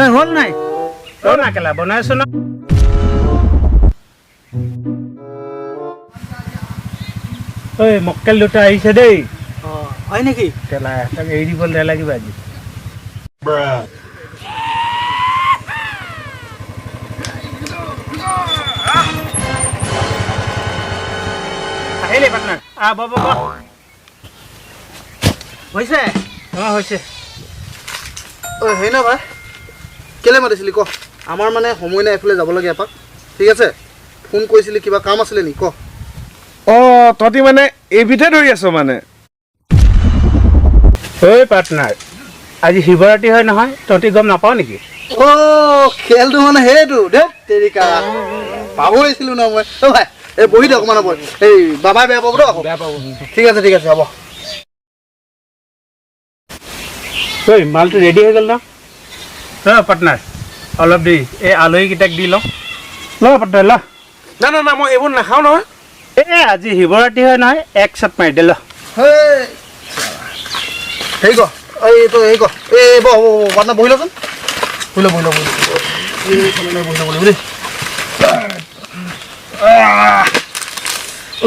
হ'ল নাই তই নাকেলা বনাইছ ন ঐ মক্কেল দুটা আহিছে দেই হয় নেকি কেলা তাক এৰি দিব নালাগিব আজি আহিলে পাৰ্টনাৰ বব হৈছে হৈছে ঐ হেৰি ন ভাই কেলে মাতিছিলি ক আমাৰ মানে সময় নাই এফালে যাব লাগে এপাক ঠিক আছে ফোন কৰিছিলি কিবা কাম আছিলে নি ক তহঁতি মানে এইবিধে ধৰি আছ মানে ঐ পাৰ্টনাৰ আজি শিৱৰাত্ৰি হয় নহয় তহঁতি গম নাপাৱ নেকি খেলটো মানে সেইটো দেই তেৰিকা পাহৰিছিলোঁ ন মই ভাই এই বহি দে অকণমান হ'ব এই বাবাই বেয়া পাব আকৌ বেয়া পাব ঠিক আছে হ'ব ঐ মালটো ৰেডি হৈ গ'ল ন পাৰ্টনাৰ অলপ দেৰি এই আলহীকেইটাক দি লওঁ পাৰ্টনাৰ না মই এইবোৰ নাখাওঁ নহয় আজি শিৱৰাত্ৰি হয় নহয় এক শ্বট মাৰি দে হেৰি ক এইটো হেৰি ক পাৰ্টনাৰ বহি লচোন বহি ল দেই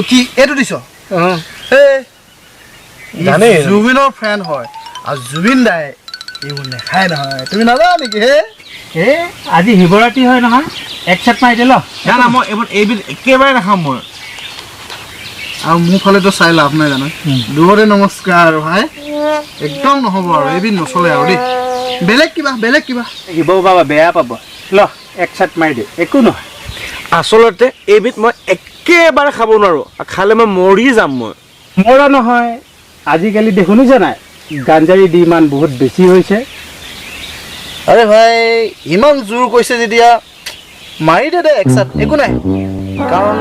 কি এইটো দিছ জুবিনৰ ফ্ৰেণ্ড হয় আৰু জুবিন দাই এইবোৰ নেখায় নহয় তুমি নাজানা নেকি আজি শিৱৰাত্ৰি হয় নহয় এক শ্বট মাৰি দে না মই এইবোৰ এইবিধ একেবাৰে নাখাওঁ মই আৰু মোৰ ফালেতো চাই লাভ নাই জানো দূৰতে নমস্কাৰ ভাই একদম নহ'ব আৰু এইবিধ নচলে আৰু দেই বেলেগ কিবা শিৱ বাবা বেয়া পাব এক শ্বট মাৰি দে একো নহয় আচলতে এইবিধ মই একেবাৰে খাব নোৱাৰোঁ খালে মই মৰি যাম মই মৰা নহয় আজিকালি শুনিছা নাই গাঞ্জাৰী ডিমাণ্ড বহুত বেছি হৈছে আৰে ভাই ইমান জোৰ কৈছে যেতিয়া মাৰি দে একচাট একো নাই কাৰণ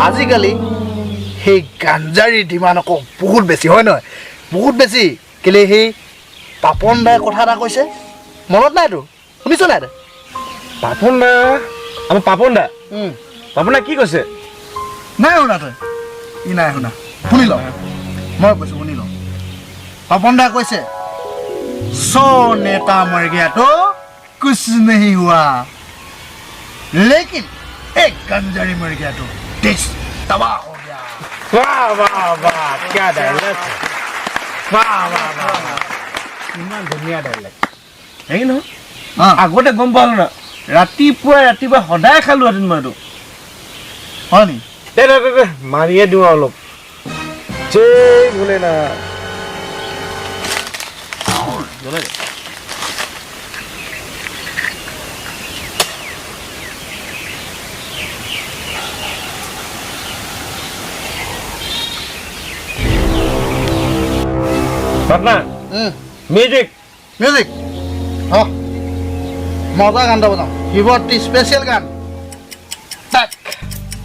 আজিকালি সেই গাঞ্জাৰীৰ ডিমাণ্ড আকৌ বহুত বেছি হয় নহয় বহুত বেছি কেলে সেই পাপন দাই কথা এটা কৈছে মনত নাই তোৰ শুনিছ নাই তই পাপন দা আমাৰ পাপন দা কি কৈছে নাই শুনা তই ই নাই শুনা শুনি ল মই কৈছোঁ শুনি ল পাপন দাই কৈছে सौ नेता मर गया तो कुछ नहीं हुआ लेकिन एक गंजारी मर गया तो देश तबाह हो गया वाह क्या डायलॉग वाह ইমান ধুনীয়া ডায়লগ হেৰি নহয় আগতে গম পালোঁ না ৰাতিপুৱা সদায় খালোঁহেঁতেন মই এইটো হয় নি দে মাৰিয়ে দিওঁ অলপ জয় ভোলেনা পাৰ্টনাৰ মিউজিক মজা গান এটা বজাওঁ শিৱৰাত্ৰি স্পেচিয়েল গান তাক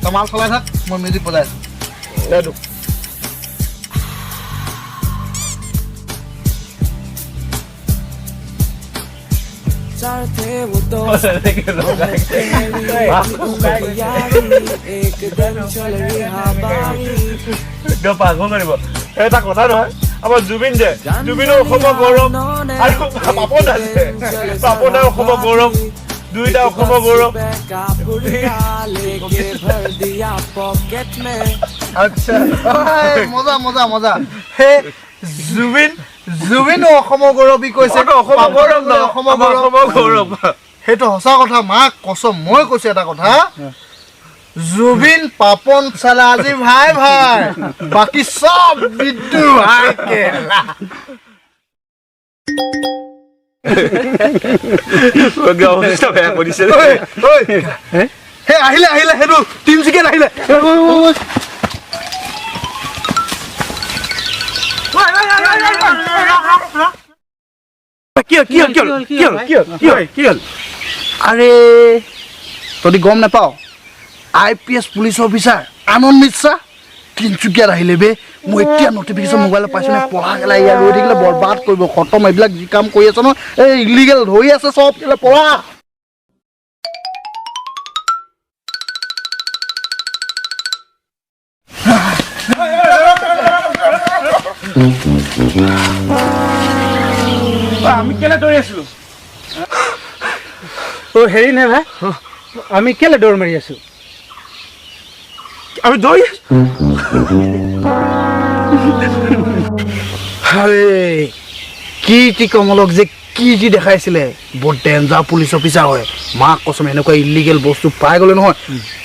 তই মাল চলাই থাক মই মিউজিক বজাই আছোঁ পাগল কৰিব এটা কথা নহয় আমাৰ জুবিন যে জুবিনৰ অসমৰ গৌৰৱ আৰু পাপন আছে পাপনৰ অসমৰ গৌৰৱ দুইটা অসমৰ গৌৰৱ আচ্ছা মজা সেই জুবিন অসমৰ গৌৰৱী কৈছে অসমৰ গৌৰৱ সেইটো সঁচা কথা মাক কচম মই কৈছো এটা কথা জুবিন পাপন চালা আজি ভাই বাকি সব বিদ্যু ভাই কেলা বেয়া কৰিছে হে আহিলে সেইটো তিনিচুকীয়াত আহিলে কি হ'ল আৰে তহঁতি গম নাপাও IPS পুলিচ অফিচাৰ আনন্দ মিশ্ৰা তিনিচুকীয়াত আহিলে বে মই এতিয়া নটিফিকেশ্যন মোবাইলত পাইছোঁ নে পঢ়া গেলা ইয়াত ৰৈ থাকিলে বৰবাদ কৰিব খতম এইবিলাক যি কাম কৰি আছে ন এই ইলিগেল ধৰি আছে চব কেলে পঢ়া আমি কেলে দৌৰি আছিলো হেৰি নে ভাই আমি কেলে দৌৰ মাৰি আছো আমি দৌৰি আৰে কীৰ্তি কমলক যে কি যি দেখাইছিলে বৰ ডেঞ্জাৰ পুলিচ অফিচাৰ হয় মাক কচম এনেকুৱা ইলিগেল বস্তু পাই গ'লে নহয়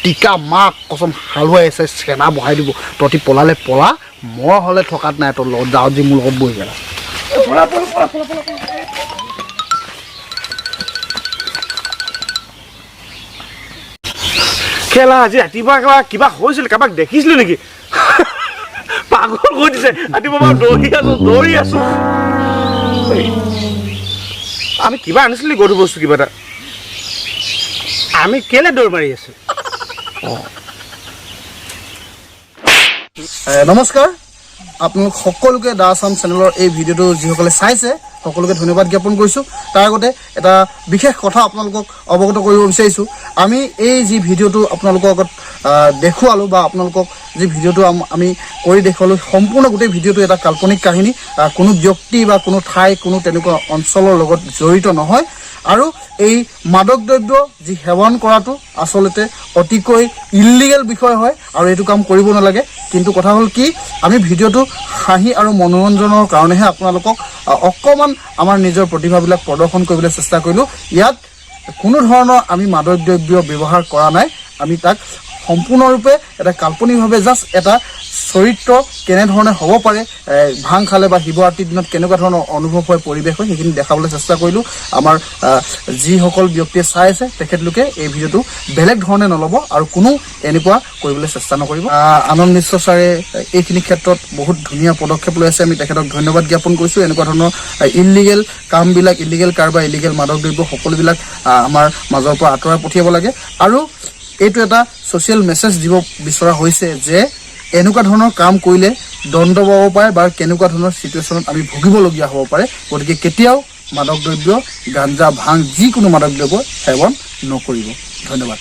টিকা মাক কচম হালুৱাই আছে চেনা বহাই দিব তহঁতি পলালে পলা মই হ'লে থকাত নাই তোৰ লগত যাওঁ যি মোৰ লগত বহি গেলা খেলা আজি ৰাতিপুৱা কিবা হৈছিল কাৰোবাক দেখিছিলো নেকি পাগল কৈ দিছে ৰাতিপুৱা দৌৰি আছো আমি কিবা আনিছিলো গধুৰ বস্তু কিবা এটা আমি কেলে দৌৰ মাৰি আছো নমস্কাৰ আপোনালোক সকলোকে দা আছাম চেনেলৰ এই ভিডিঅ'টো যিসকলে চাইছে সকলোকে ধন্যবাদ জ্ঞাপন কৰিছোঁ তাৰ আগতে এটা বিশেষ কথা আপোনালোকক অৱগত কৰিব বিচাৰিছোঁ আমি এই যি ভিডিঅ'টো আপোনালোকৰ আগত দেখুৱালোঁ বা আপোনালোকক যি ভিডিঅ'টো আমি কৰি দেখুৱালোঁ সম্পূৰ্ণ গোটেই ভিডিঅ'টো এটা কাল্পনিক কাহিনী কোনো ব্যক্তি বা কোনো ঠাই কোনো তেনেকুৱা অঞ্চলৰ লগত জড়িত নহয় আৰু এই মাদক দ্ৰব্য যি সেৱন কৰাটো আচলতে অতিকৈ ইলিগেল বিষয় হয় আৰু এইটো কাম কৰিব নালাগে কিন্তু কথা হ'ল কি আমি ভিডিঅ'টো হাঁহি আৰু মনোৰঞ্জনৰ কাৰণেহে আপোনালোকক অকণমান আমাৰ নিজৰ প্ৰতিভাবিলাক প্ৰদৰ্শন কৰিবলৈ চেষ্টা কৰিলোঁ ইয়াত কোনো ধৰণৰ আমি মাদক দ্ৰব্য ব্যৱহাৰ কৰা নাই আমি তাক সম্পূৰ্ণৰূপে এটা কাল্পনিকভাৱে জাষ্ট এটা চৰিত্ৰ কেনেধৰণে হ'ব পাৰে ভাং খালে বা শিৱৰাত্ৰিৰ দিনত কেনেকুৱা ধৰণৰ অনুভৱ হয় পৰিৱেশ হয় সেইখিনি দেখাবলৈ চেষ্টা কৰিলোঁ আমাৰ যিসকল ব্যক্তিয়ে চাই আছে তেখেতলোকে এই ভিডিঅ'টো বেলেগ ধৰণে নল'ব আৰু কোনো এনেকুৱা কৰিবলৈ চেষ্টা নকৰিব আনন্দ মিশ্ৰ ছাৰে এইখিনি ক্ষেত্ৰত বহুত ধুনীয়া পদক্ষেপ লৈ আছে আমি তেখেতক ধন্যবাদ জ্ঞাপন কৰিছোঁ এনেকুৱা ধৰণৰ ইলিগেল কামবিলাক ইলিগেল কাৰবাৰ ইলিগেল মাদক দ্ৰব্য সকলোবিলাক আমাৰ মাজৰ পৰা আঁতৰাই পঠিয়াব লাগে আৰু এইটো এটা ছ'চিয়েল মেছেজ দিব বিচৰা হৈছে যে এনেকুৱা ধৰণৰ কাম কৰিলে দণ্ড পাব পাৰে বা কেনেকুৱা ধৰণৰ চিটুৱেশ্যনত আমি ভুগিবলগীয়া হ'ব পাৰে গতিকে কেতিয়াও মাদক দ্ৰব্য গাঞ্জা ভাং যিকোনো মাদক দ্ৰব্য সেৱন নকৰিব ধন্যবাদ